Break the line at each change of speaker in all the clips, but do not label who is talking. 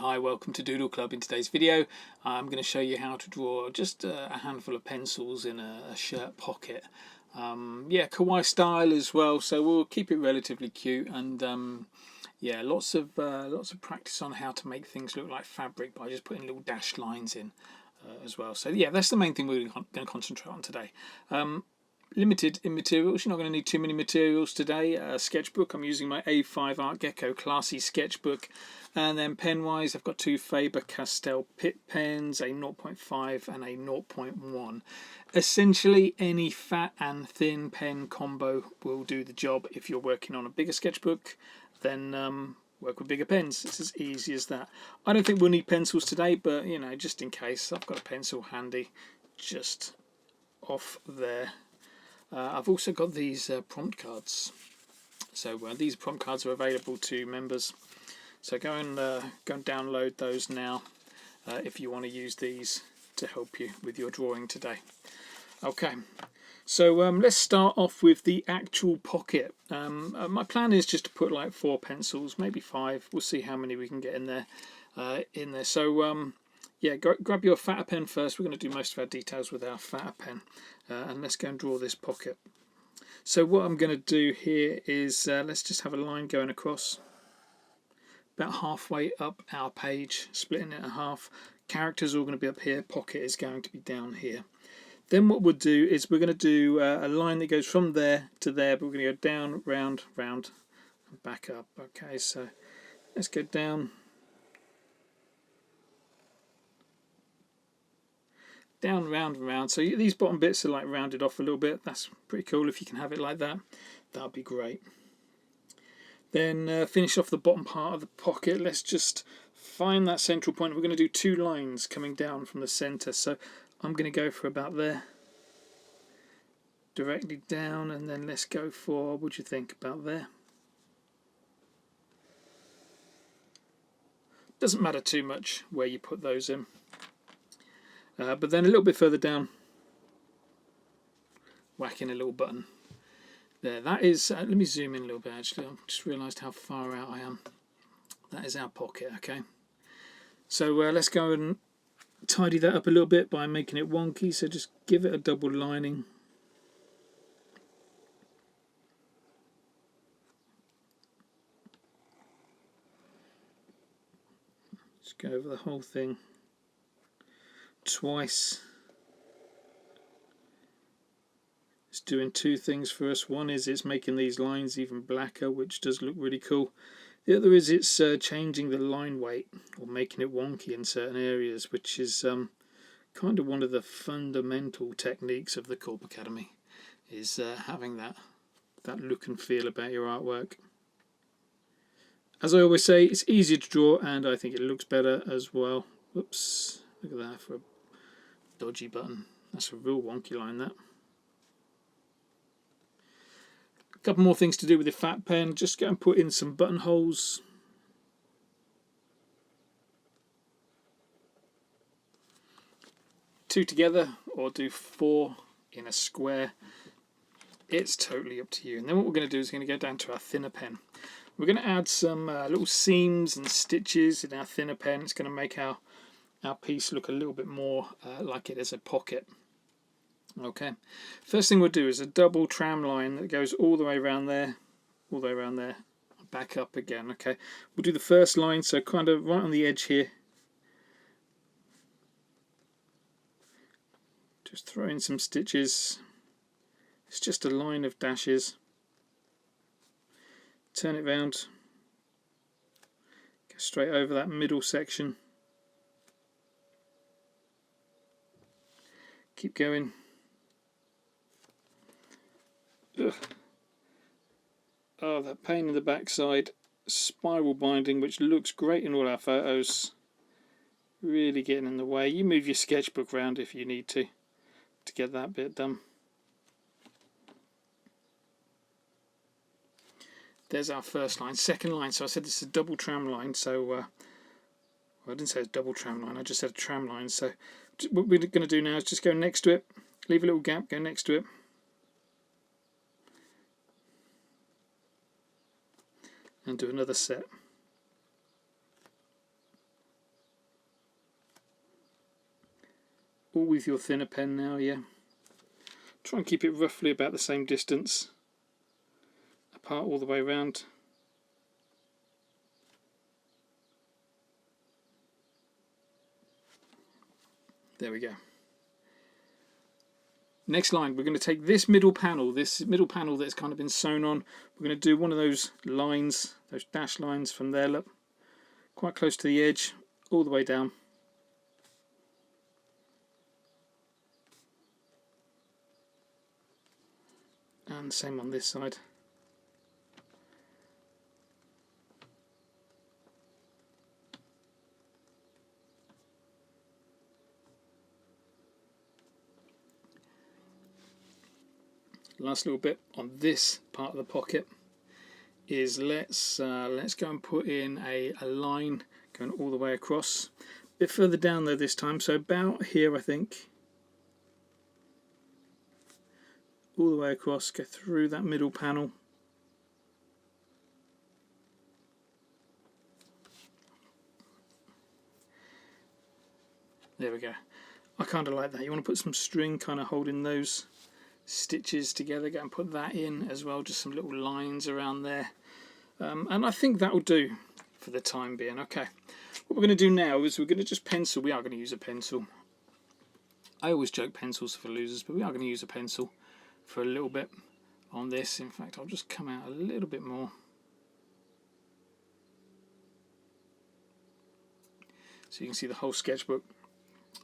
Hi, welcome to Doodle Club. In today's video I'm going to show you how to draw just a handful of pencils in a shirt pocket. Yeah, kawaii style as well, so we'll keep it relatively cute, and yeah, lots of practice on how to make things look like fabric by just putting little dashed lines in as well. So yeah, that's the main thing we're going to concentrate on today. Limited in materials, you're not going to need too many materials today. Sketchbook, I'm using my A5 Art Gecko Classy sketchbook, and then pen wise I've got two Faber-Castell Pitt pens, a 0.5 and a 0.1. Essentially any fat and thin pen combo will do the job. If you're working on a bigger sketchbook, then work with bigger pens. It's as easy as that. I don't think we'll need pencils today, but you know, just in case, I've got a pencil handy just off there. I've also got these prompt cards. So these prompt cards are available to members. So go and download those now if you want to use these to help you with your drawing today. Okay, so let's start off with the actual pocket. My plan is just to put like 4 pencils, maybe 5. We'll see how many we can get in there. So yeah, grab your fatter pen first. We're going to do most of our details with our fatter pen, and let's go and draw this pocket. So what I'm going to do here is let's just have a line going across about halfway up our page, splitting it in half. Characters are all going to be up here, pocket is going to be down here. Then what we'll do is we're going to do a line that goes from there to there, but we're going to go down, round, round, and back up. Okay, so let's go down, down, round and round. So these bottom bits are like rounded off a little bit. That's pretty cool. If you can have it like that, that'll be great. Then finish off the bottom part of the pocket. Let's just find that central point. We're going to do 2 lines coming down from the center, so I'm going to go for about there, directly down, and then let's go for, what do you think, about there? Doesn't matter too much where you put those in. But then a little bit further down, whack in a little button. There, that is, let me zoom in a little bit actually, I've just realised how far out I am. That is our pocket, okay. So let's go and tidy that up a little bit by making it wonky, so just give it a double lining. Just go over the whole thing twice. It's doing 2 things for us. One is it's making these lines even blacker, which does look really cool. The other is it's changing the line weight, or making it wonky in certain areas, which is kind of one of the fundamental techniques of the Korp Academy, is having that look and feel about your artwork. As I always say, it's easier to draw, and I think it looks better as well. Whoops, look at that for a dodgy button. That's a real wonky line, that. A couple more things to do with the fat pen. Just go and put in some buttonholes. Two together, or do 4 in a square. It's totally up to you. And then what we're going to do is we're going to go down to our thinner pen. We're going to add some little seams and stitches in our thinner pen. It's going to make our piece look a little bit more like it is a pocket. Okay, first thing we'll do is a double tram line that goes all the way around there, all the way around there, back up again. Okay, we'll do the first line, so kind of right on the edge here. Just throw in some stitches. It's just a line of dashes. Turn it round, go straight over that middle section. Keep going. Ugh. Oh, that pain in the backside. Spiral binding, which looks great in all our photos. Really getting in the way. You move your sketchbook around if you need to get that bit done. There's our first line. Second line, so I said this is a double tram line, so well, I didn't say it's a double tram line, I just said a tram line. So what we're going to do now is just go next to it, leave a little gap, go next to it, and do another set. all with your thinner pen now, yeah. Try and keep it roughly about the same distance apart all the way around. There we go. Next line, we're going to take this middle panel that's kind of been sewn on. We're going to do one of those lines, those dash lines from there, look, quite close to the edge, all the way down. And the same on this side. Last little bit on this part of the pocket is let's go and put in a line going all the way across. A bit further down though this time, so about here I think. All the way across, go through that middle panel. There we go. I kind of like that. You want to put some string kind of holding those stitches together. Go and put that in as well, just some little lines around there. And I think that will do for the time being. Okay, what we're going to do now is we're going to just pencil. We are going to use a pencil. I always joke pencils for losers, but we are going to use a pencil for a little bit on this. In fact, I'll just come out a little bit more. So you can see the whole sketchbook.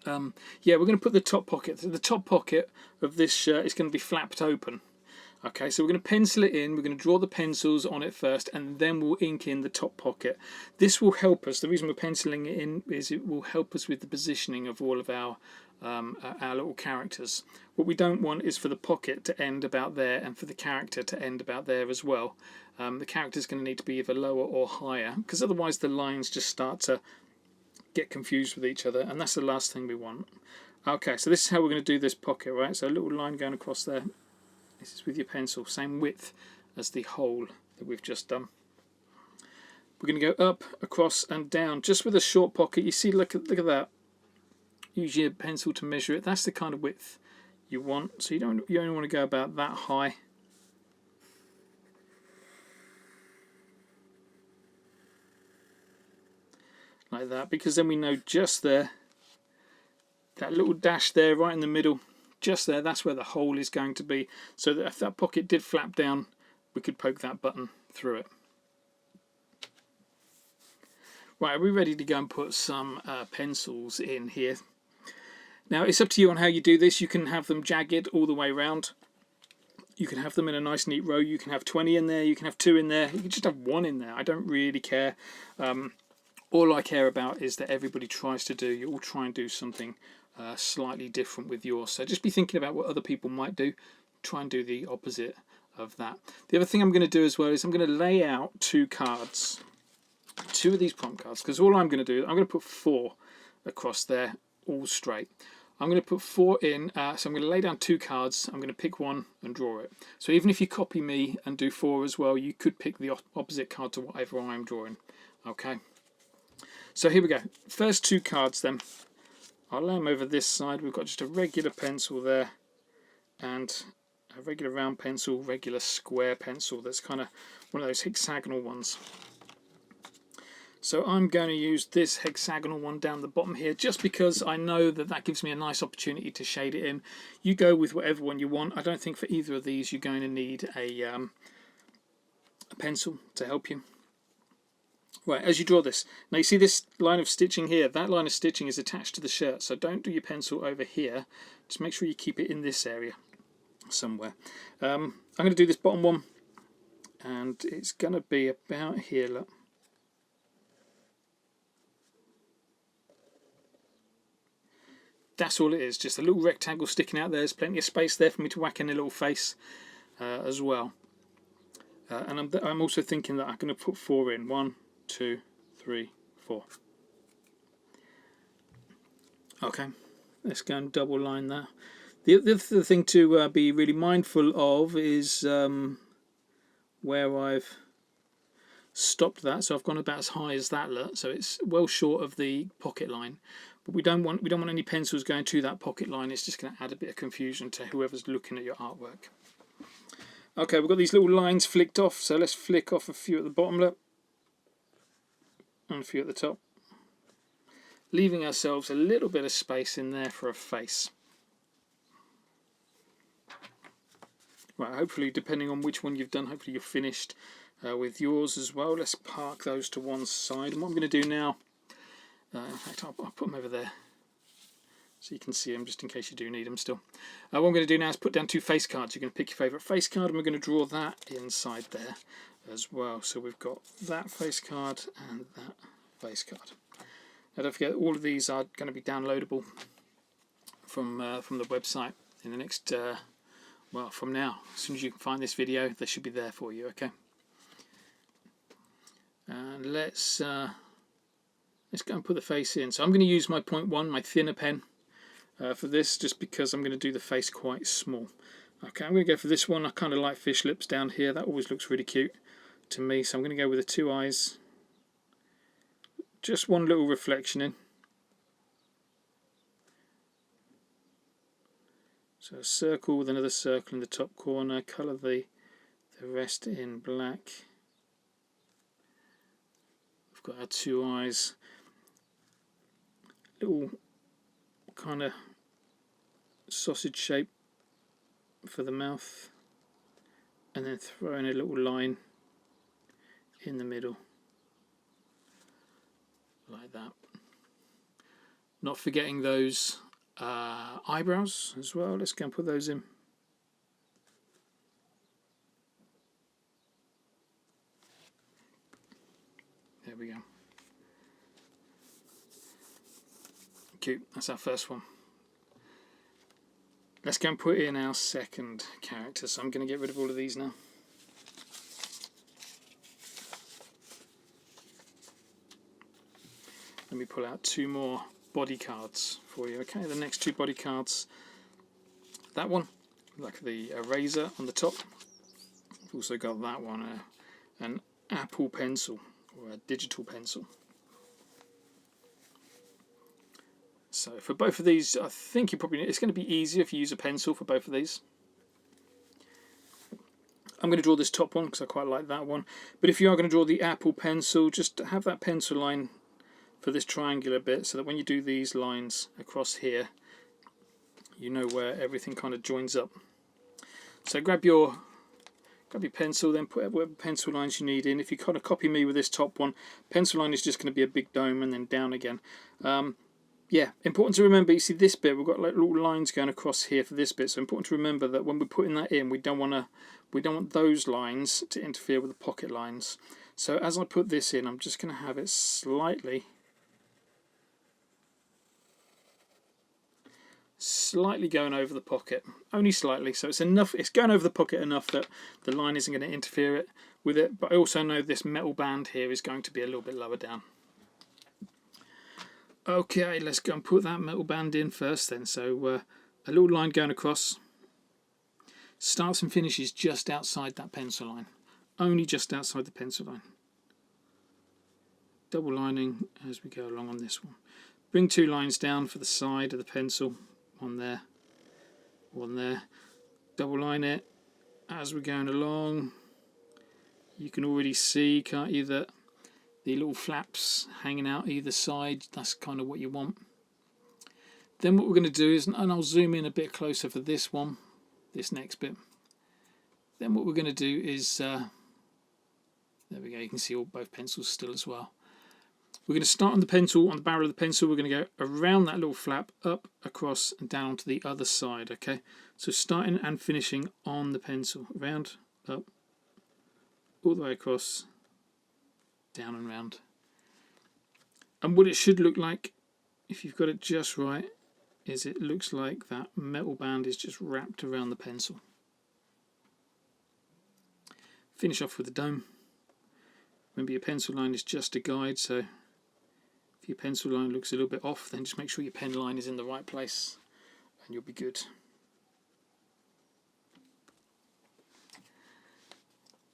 Yeah, we're going to put the top pocket. The top pocket of this shirt is going to be flapped open. Okay, so we're going to pencil it in. We're going to draw the pencils on it first, and then we'll ink in the top pocket. This will help us. The reason we're penciling it in is it will help us with the positioning of all of our little characters. What we don't want is for the pocket to end about there and for the character to end about there as well. The character's going to need to be either lower or higher, because otherwise the lines just start to get confused with each other, and that's the last thing we want. Okay, so this is how we're going to do this pocket, right? So a little line going across there. This is with your pencil, same width as the hole that we've just done. We're going to go up, across and down, just with a short pocket. You see, look at that. Use your pencil to measure it. That's the kind of width you want. So you only want to go about that high. Like that, because then we know just there, that little dash there right in the middle, just there, that's where the hole is going to be, so that if that pocket did flap down, we could poke that button through it. Right, are we ready to go and put some pencils in here? Now it's up to you on how you do this. You can have them jagged all the way around. You can have them in a nice neat row. You can have 20 in there, you can have 2 in there, you can just have 1 in there. I don't really care. All I care about is that everybody tries to do, you all try and do something slightly different with yours. So just be thinking about what other people might do. Try and do the opposite of that. The other thing I'm going to do as well is I'm going to lay out 2 cards. 2 of these prompt cards, because all I'm going to do, I'm going to put 4 across there, all straight. I'm going to put 4 in, so I'm going to lay down 2 cards, I'm going to pick one and draw it. So even if you copy me and do 4 as well, you could pick the opposite card to whatever I'm drawing. Okay. So here we go. First 2 cards then. I'll lay them over this side. We've got just a regular pencil there and a regular round pencil, regular square pencil that's kind of one of those hexagonal ones. So I'm going to use this hexagonal one down the bottom here just because I know that that gives me a nice opportunity to shade it in. You go with whatever one you want. I don't think for either of these you're going to need a pencil to help you. Right, as you draw this, now you see this line of stitching here, that line of stitching is attached to the shirt, so don't do your pencil over here, just make sure you keep it in this area somewhere. I'm going to do this bottom one, and it's going to be about here, look. That's all it is, just a little rectangle sticking out there. There's plenty of space there for me to whack in a little face as well. And I'm also thinking that I'm going to put 4 in. 1, 2, 3, 4. Okay, let's go and double line that. The other thing to be really mindful of is where I've stopped that, so I've gone about as high as that look, so it's well short of the pocket line. But we don't want any pencils going to that pocket line. It's just going to add a bit of confusion to whoever's looking at your artwork. Okay, we've got these little lines flicked off, so let's flick off a few at the bottom, look, and a few at the top, leaving ourselves a little bit of space in there for a face. Right, hopefully, depending on which one you've done, hopefully you're finished with yours as well. Let's park those to one side. And what I'm going to do now, in fact, I'll put them over there so you can see them just in case you do need them still. What I'm going to do now is put down 2 face cards. You're going to pick your favourite face card, and we're going to draw that inside there as well. So we've got that face card and that face card. Now don't forget, all of these are going to be downloadable from the website in the next, well, from now. As soon as you can find this video, they should be there for you, okay? And let's go and put the face in. So I'm going to use my 0.1, my thinner pen, for this, just because I'm going to do the face quite small. Okay, I'm going to go for this one. I kind of like fish lips down here. That always looks really cute to me. So I'm going to go with the 2 eyes. Just one little reflection in. So a circle with another circle in the top corner. Colour the rest in black. We've got our 2 eyes. Little kind of sausage shape for the mouth, and then throw in a little line in the middle like that. Not forgetting those eyebrows as well. Let's go and put those in. There we go. Cute. That's our first one. Let's go and put in our second character. So I'm going to get rid of all of these now. Let me pull out 2 more body cards for you. Okay, the next 2 body cards. That one, like the eraser on the top. We've also got that one, an Apple pencil or a digital pencil. So for both of these, I think it's going to be easier if you use a pencil for both of these. I'm going to draw this top one because I quite like that one. But if you are going to draw the Apple pencil, just have that pencil line for this triangular bit, so that when you do these lines across here, you know where everything kind of joins up. So grab your pencil, then put whatever pencil lines you need in. If you kind of copy me with this top one, pencil line is just going to be a big dome and then down again. Yeah, important to remember, you see this bit, we've got like little lines going across here for this bit, so important to remember that when we're putting that in, we don't want those lines to interfere with the pocket lines. So as I put this in, I'm just going to have it slightly going over the pocket, only slightly, so it's enough, it's going over the pocket enough that the line isn't going to interfere with it, but I also know this metal band here is going to be a little bit lower down. Okay, let's go and put that metal band in first then. So a little line going across, starts and finishes just outside that pencil line, only just outside the pencil line. Double lining as we go along on this one. Bring 2 lines down for the side of the pencil, one there, one there. Double line it as we're going along. You can already see, can't you, that the little flaps hanging out either side, that's kind of what you want. Then what we're going to do is, and I'll zoom in a bit closer for this one, this next bit. Then what we're going to do is, there we go, you can see both pencils still as well. We're going to start on the pencil, on the barrel of the pencil, we're going to go around that little flap, up, across and down to the other side, okay? So starting and finishing on the pencil, around, up, all the way across, down and round. And what it should look like, if you've got it just right, is it looks like that metal band is just wrapped around the pencil. Finish off with the dome. Remember, your pencil line is just a guide, so if your pencil line looks a little bit off, then just make sure your pen line is in the right place and you'll be good.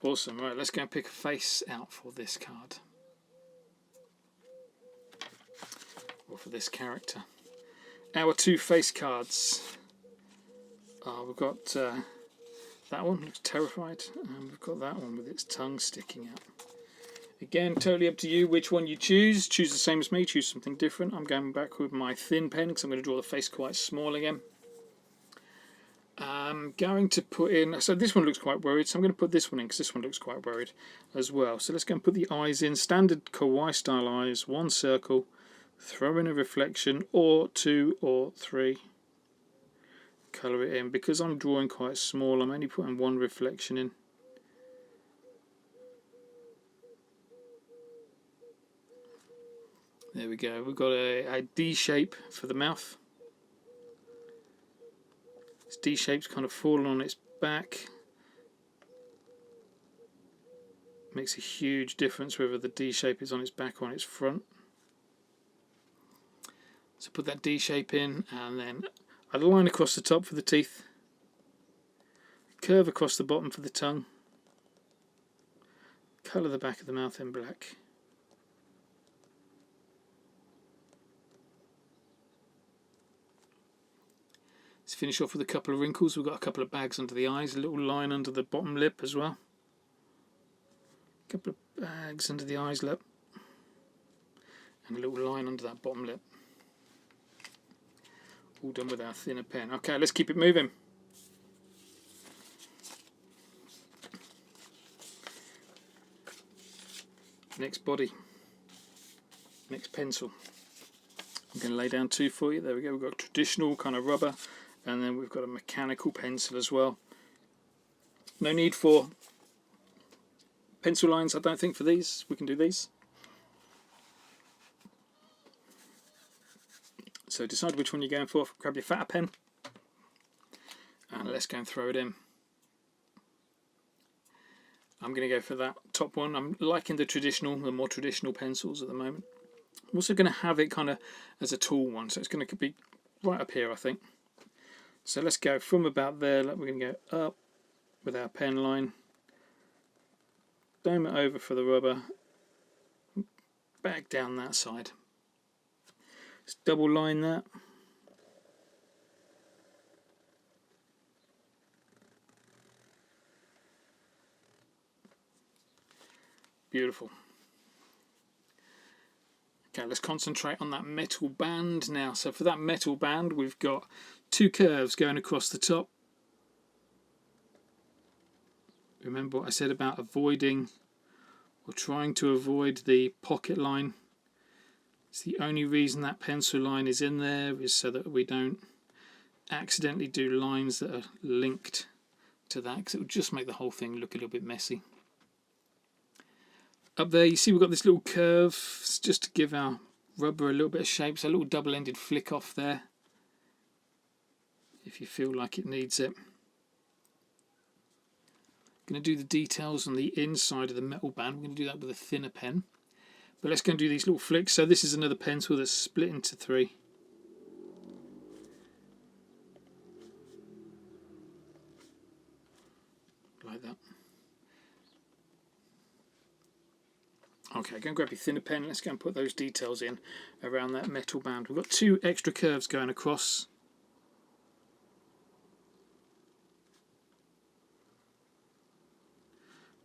Awesome. Right, let's go and pick a face out for this card. Or for this character. Our 2 face cards. We've got that one, looks terrified, and we've got that one with its tongue sticking out. Again, totally up to you which one you choose. Choose the same as me, choose something different. I'm going back with my thin pen because I'm going to draw the face quite small again. I'm going to put in, so this one looks quite worried, so I'm going to put this one in because this one looks quite worried as well. So let's go and put the eyes in. Standard Kawaii style eyes, 1 circle, throw in a reflection, or 2 or 3. Colour it in. Because I'm drawing quite small, I'm only putting 1 reflection in. There we go. We've got a D shape for the mouth. This D shape's kind of fallen on its back. Makes a huge difference whether the D shape is on its back or on its front. So put that D shape in, and then a line across the top for the teeth. Curve across the bottom for the tongue. Colour the back of the mouth in black. Let's finish off with a couple of wrinkles. We've got a couple of bags under the eyes, a little line under the bottom lip as well. A couple of bags under the eyes lip. And a little line under that bottom lip. All done with our thinner pen. Okay, let's keep it moving. Next body. Next pencil. I'm going to lay down 2 for you. There we go. We've got a traditional kind of rubber, and then we've got a mechanical pencil as well. No need for pencil lines, I don't think, for these. We can do these. So decide which one you're going for. Grab your fatter pen, and let's go and throw it in. I'm going to go for that top one. I'm liking the more traditional pencils at the moment. I'm also going to have it kind of as a tall one, so it's going to be right up here, I think. So let's go from about there. We're going to go up with our pen line, dome it over for the rubber, back down that side. Let's double line that. Beautiful. Okay, let's concentrate on that metal band now. So for that metal band, we've got 2 curves going across the top. Remember what I said about avoiding or trying to avoid the pocket line. It's the only reason that pencil line is in there is so that we don't accidentally do lines that are linked to that, because it would just make the whole thing look a little bit messy. Up there you see we've got this little curve just to give our rubber a little bit of shape, so a little double-ended flick off there if you feel like it needs it. I'm going to do the details on the inside of the metal band. We're going to do that with a thinner pen. But let's go and do these little flicks. So this is another pencil that's split into 3. Like that. Okay, go and grab your thinner pen. Let's go and put those details in around that metal band. We've got 2 extra curves going across.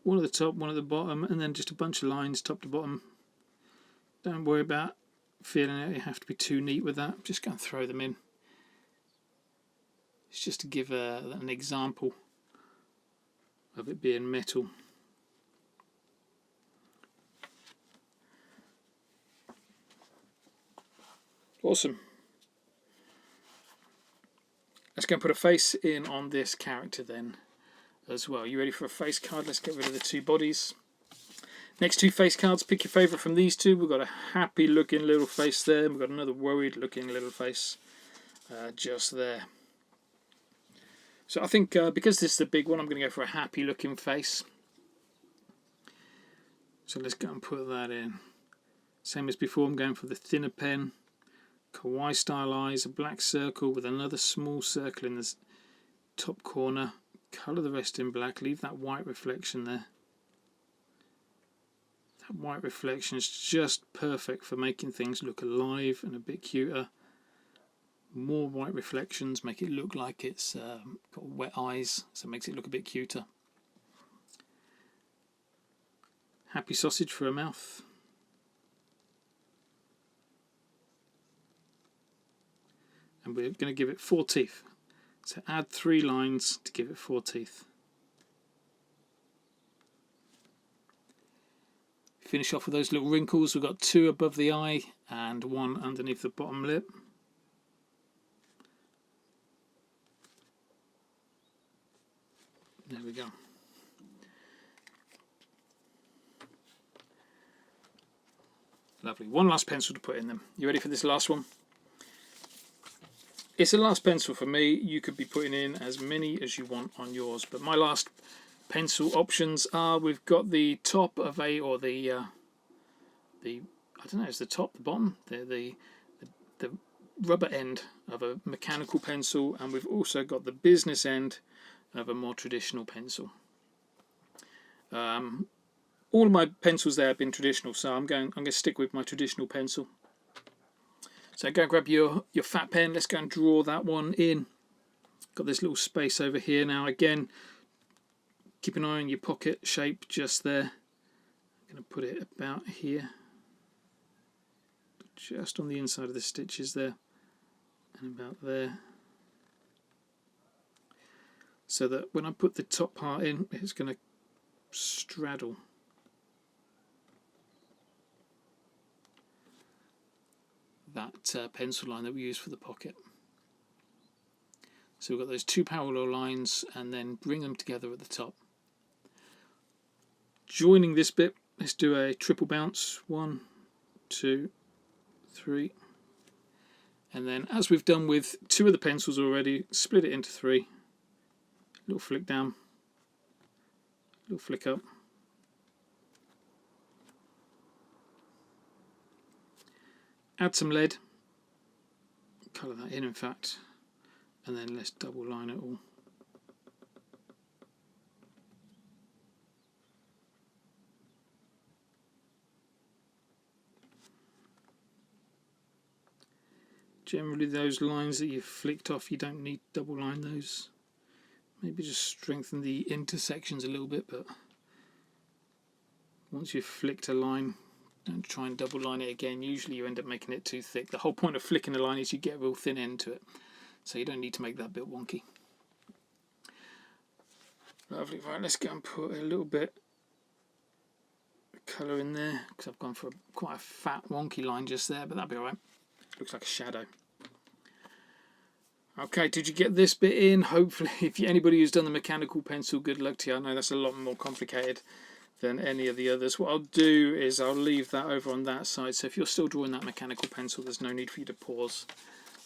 One at the top, one at the bottom, and then just a bunch of lines top to bottom. Don't worry about feeling it, you have to be too neat with that. Just go and throw them in. It's just to give an example of it being metal. Awesome. Let's go and put a face in on this character then as well. You ready for a face card? Let's get rid of the 2 bodies. Next 2 face cards, pick your favourite from these 2. We've got a happy looking little face there. We've got another worried looking little face just there. So I think because this is the big one, I'm going to go for a happy looking face. So let's go and put that in. Same as before, I'm going for the thinner pen. Kawaii style eyes, a black circle with another small circle in the top corner. Colour the rest in black, leave that white reflection there. white reflection is just perfect for making things look alive and a bit cuter. More white reflections make it look like it's got wet eyes, so it makes it look a bit cuter. Happy sausage for a mouth. And we're going to give it 4 teeth. So add 3 lines to give it 4 teeth. Finish off with those little wrinkles. We've got 2 above the eye and 1 underneath the bottom lip. There we go. Lovely. One last pencil to put in them. You ready for this last one? It's the last pencil for me. You could be putting in as many as you want on yours, but my last pencil options are, we've got the top of a, or the I don't know, it's the top, the bottom, the rubber end of a mechanical pencil, and we've also got the business end of a more traditional pencil. All of my pencils there have been traditional, so I'm going to stick with my traditional pencil. So go grab your fat pen. Let's go and draw that one in. Got this little space over here now. Again, keep an eye on your pocket shape just there. I'm going to put it about here, just on the inside of the stitches there, and about there, so that when I put the top part in, it's going to straddle. That pencil line that we use for the pocket. So we've got those 2 parallel lines, and then bring them together at the top. Joining this bit, let's do a triple bounce. 1, 2, 3. And then, as we've done with 2 of the pencils already, split it into 3. Little flick down, little flick up. Add some lead, colour that in fact, and then let's double line it all. Generally those lines that you've flicked off, you don't need to double line those. Maybe just strengthen the intersections a little bit, but once you've flicked a line, don't try and double line it again. Usually you end up making it too thick. The whole point of flicking a line is you get a real thin end to it, so you don't need to make that bit wonky. Lovely. Right, let's go and put a little bit of colour in there, because I've gone for quite a fat wonky line just there, but that'll be alright. Looks like a shadow. Okay, did you get this bit in? Hopefully, if anybody who's done the mechanical pencil, good luck to you. I know that's a lot more complicated than any of the others. What I'll do is I'll leave that over on that side, so if you're still drawing that mechanical pencil, there's no need for you to pause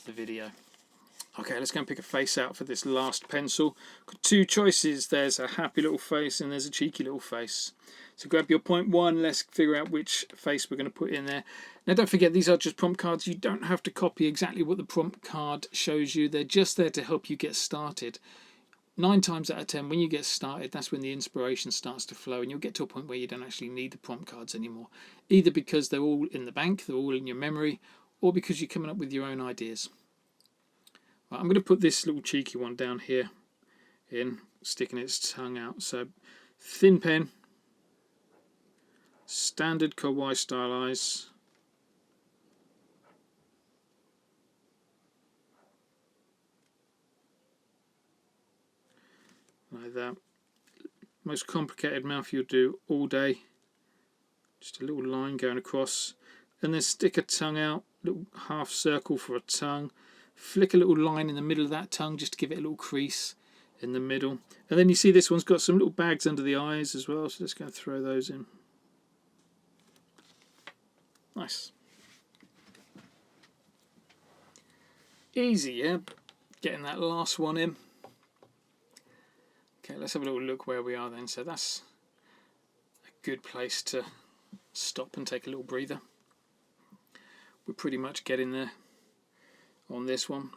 the video. Okay, let's go and pick a face out for this last pencil. Got 2 choices. There's a happy little face and there's a cheeky little face. So grab your point 1, let's figure out which face we're going to put in there. Now don't forget, these are just prompt cards. You don't have to copy exactly what the prompt card shows you. They're just there to help you get started. 9 times out of 10, when you get started, that's when the inspiration starts to flow, and you'll get to a point where you don't actually need the prompt cards anymore. Either because they're all in the bank, they're all in your memory, or because you're coming up with your own ideas. Right, I'm going to put this little cheeky one down here in, sticking its tongue out. So thin pen, standard Kawaii style eyes. Like that. Most complicated mouth you'll do all day. Just a little line going across, and then stick a tongue out, little half circle for a tongue. Flick a little line in the middle of that tongue just to give it a little crease in the middle. And then you see this one's got some little bags under the eyes as well, so let's go and throw those in. Nice. Easy, yeah? Getting that last one in. Okay, let's have a little look where we are then. So that's a good place to stop and take a little breather. We're pretty much getting there on this one.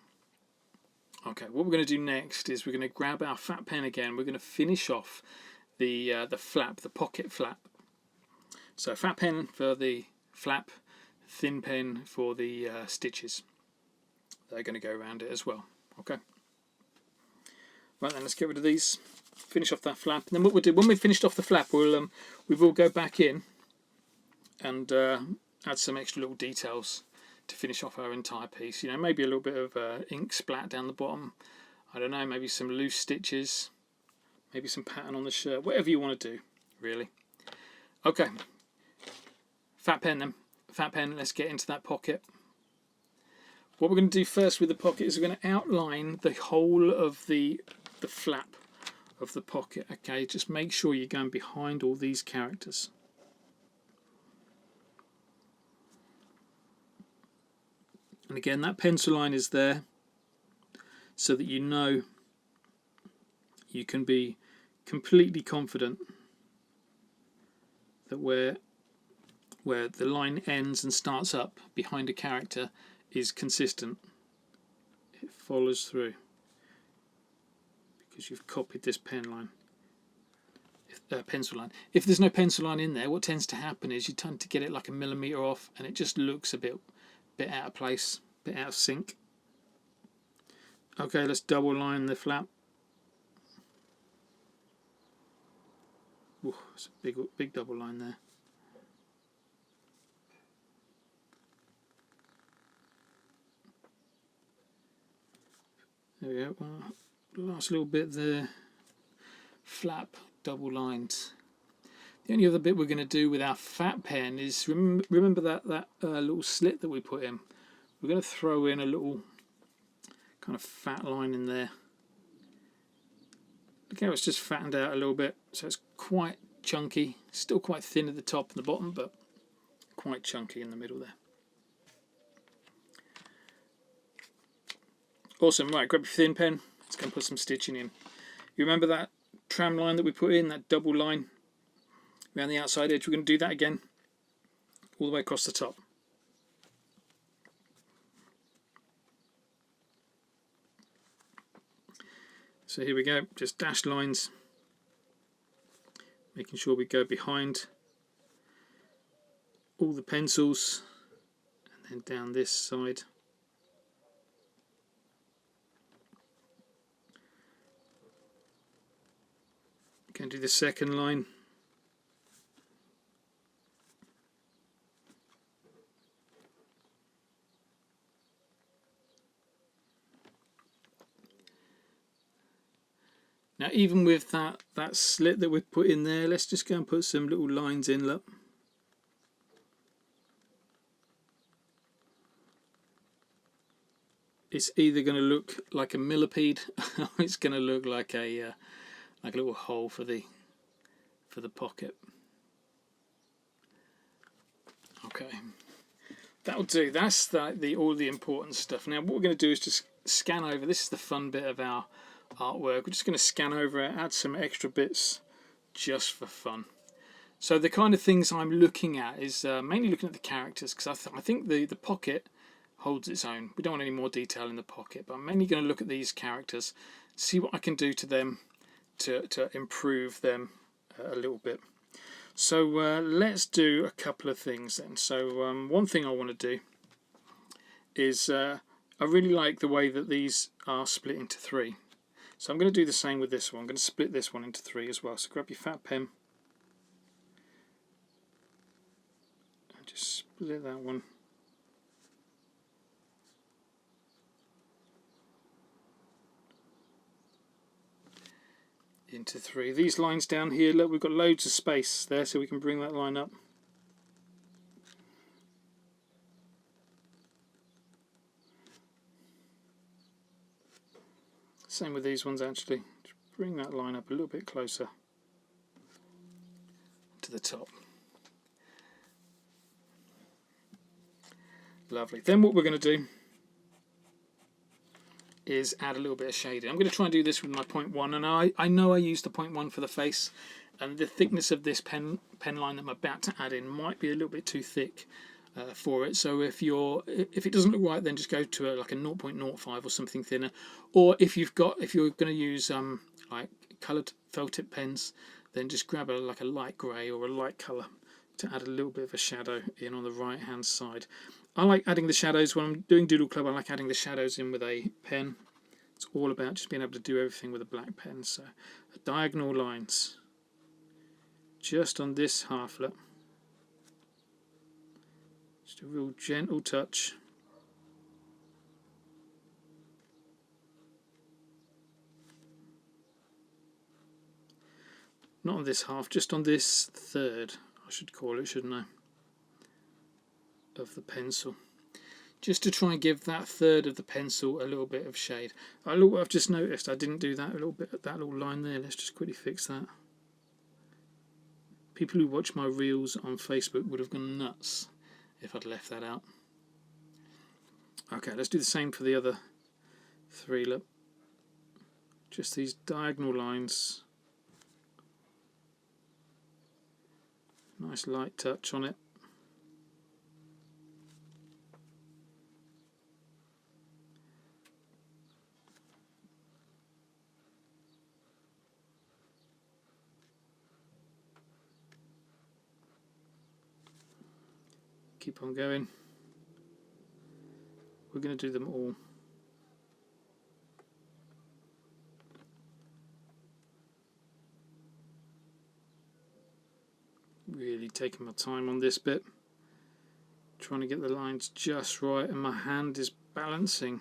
Okay, what we're going to do next is we're going to grab our fat pen again. We're going to finish off the flap, the pocket flap. So fat pen for the flap, thin pen for the stitches. They're going to go around it as well. Okay. Right then, let's get rid of these. Finish off that flap. And then what we'll do when we've finished off the flap, we will go back in and add some extra little details to finish off our entire piece. You know, maybe a little bit of ink splat down the bottom. I don't know, maybe some loose stitches, maybe some pattern on the shirt. Whatever you want to do, really. Okay. Fat pen then. Fat pen. Let's get into that pocket. What we're going to do first with the pocket is we're going to outline the whole of the flap of the pocket. Okay, just make sure you're going behind all these characters. And again, that pencil line is there so that you know you can be completely confident that where the line ends and starts up behind a character is consistent. It follows through because you've copied this pencil line. If there's no pencil line in there, what tends to happen is you tend to get it like a millimetre off, and it just looks a bit out of place, a bit out of sync. Okay, let's double line the flap. Ooh, it's a big double line there. There we go. Last little bit there. Flap double lined. The only other bit we're going to do with our fat pen is remember that little slit that we put in. We're going to throw in a little kind of fat line in there. Look how it's just fattened out a little bit, so it's quite chunky. Still quite thin at the top and the bottom, but quite chunky in the middle there. Awesome. Right, grab your thin pen. Let's go and put some stitching in. You remember that tram line that we put in, that double line around the outside edge? We're going to do that again all the way across the top. So here we go, just dashed lines, making sure we go behind all the pencils and then down this side. Going to do the second line. Now, even with that slit that we've put in there, let's just go and put some little lines in, look. It's either going to look like a millipede or it's going to look like a little hole for the pocket. Okay, that'll do. That's all the important stuff. Now what we're going to do is just scan over. This is the fun bit of our artwork. We're just going to scan over it, add some extra bits just for fun. So the kind of things I'm looking at is mainly looking at the characters, because I think the pocket holds its own. We don't want any more detail in the pocket, but I'm mainly going to look at these characters, see what I can do to them to improve them a little bit. So let's do a couple of things then. So one thing I want to do is I really like the way that these are split into three. So I'm going to do the same with this one. I'm going to split this one into three as well. So grab your fat pen and just split that one. Into three. These lines down here, look, we've got loads of space there, so we can bring that line up. Same with these ones actually. Just bring that line up a little bit closer to the top. Lovely. Then what we're going to do is add a little bit of shading. I'm going to try and do this with my 0.1, and I know I used the 0.1 for the face, and the thickness of this pen line that I'm about to add in might be a little bit too thick for it. So if it doesn't look right, then just go to like a 0.05 or something thinner. Or if you're going to use like coloured felt tip pens, then just grab like a light grey or a light colour to add a little bit of a shadow in on the right hand side. I like adding the shadows when I'm doing Doodle Club. I like adding the shadows in with a pen. It's all about just being able to do everything with a black pen. So diagonal lines just on this half lip. Just a real gentle touch. Not on this half, just on this third, I should call it, shouldn't I, of the pencil. Just to try and give that third of the pencil a little bit of shade. I've just noticed I didn't do that little line there. Let's just quickly fix that. People who watch my reels on Facebook would have gone nuts if I'd left that out. Okay, let's do the same for the other three. Look, just these diagonal lines. Nice light touch on it. Keep on going. We're going to do them all. Really taking my time on this bit, trying to get the lines just right, and my hand is balancing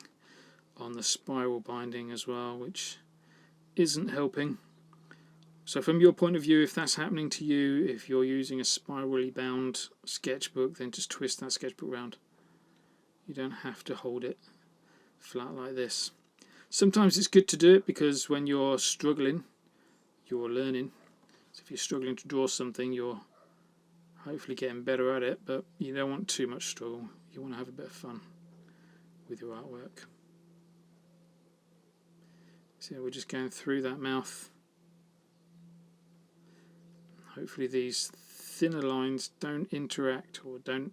on the spiral binding as well, which isn't helping. So from your point of view, if that's happening to you, if you're using a spirally bound sketchbook, then just twist that sketchbook round. You don't have to hold it flat like this. Sometimes it's good to do it because when you're struggling, you're learning. So if you're struggling to draw something, you're hopefully getting better at it, but you don't want too much struggle. You want to have a bit of fun with your artwork. So we're just going through that mouth. Hopefully these thinner lines don't interact or don't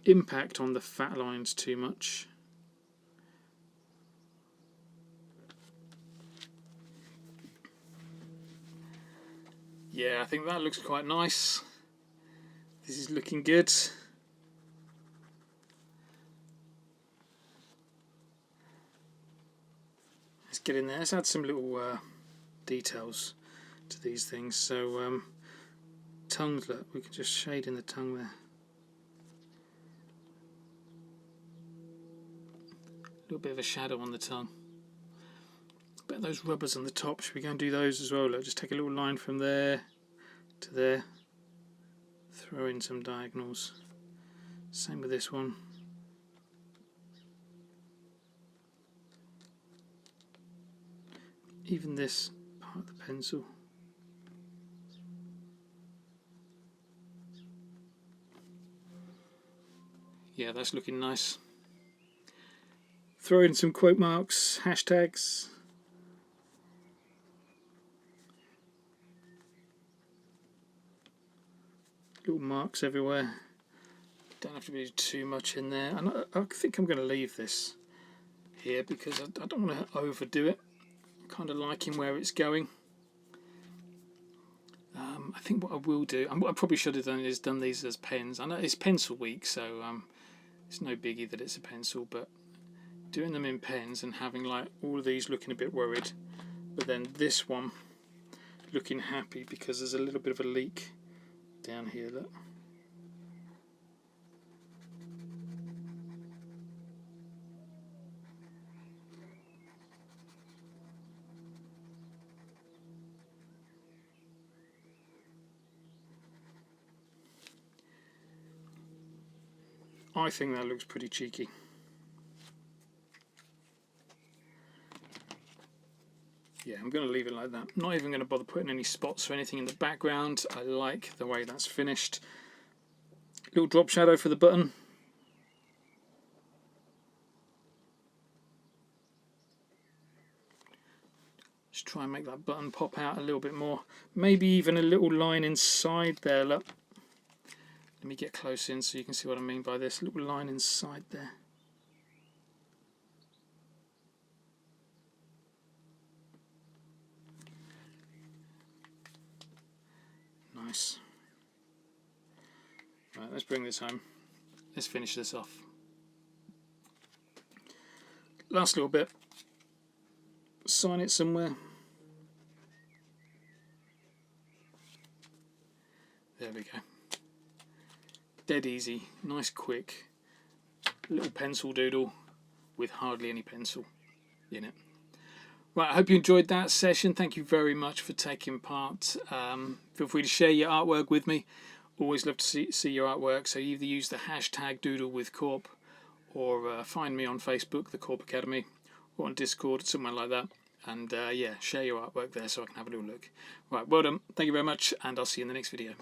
impact on the fat lines too much. Yeah, I think that looks quite nice. This is looking good. Let's get in there. Let's add some little details to these things. So tongues, look, we can just shade in the tongue there. A little bit of a shadow on the tongue. Bet those rubbers on the top, should we go and do those as well? Look, just take a little line from there to there. Throw in some diagonals. Same with this one. Even this part of the pencil. Yeah, that's looking nice. Throw in some quote marks, hashtags. Little marks everywhere. Don't have to be too much in there. And I think I'm going to leave this here because I don't want to overdo it. I'm kind of liking where it's going. I think what I will do, and what I probably should have done, is done these as pens. I know it's pencil week, so it's no biggie that it's a pencil, but doing them in pens and having like all of these looking a bit worried, but then this one looking happy because there's a little bit of a leak down here. Look. I think that looks pretty cheeky. Yeah, I'm going to leave it like that. Not even going to bother putting any spots or anything in the background. I like the way that's finished. Little drop shadow for the button. Just try and make that button pop out a little bit more. Maybe even a little line inside there. Look. Let me get close in so you can see what I mean by this. Little line inside there. Nice. Right, let's bring this home. Let's finish this off. Last little bit. Sign it somewhere. There we go. Dead easy, nice quick little pencil doodle with hardly any pencil in it. Right, I hope you enjoyed that session. Thank you very much for taking part. Feel free to share your artwork with me. Always love to see your artwork. So either use the hashtag doodle with Korp, or find me on Facebook, the Korp Academy, or on Discord, somewhere like that. And yeah, share your artwork there so I can have a little look. Right, well done. Thank you very much, and I'll see you in the next video.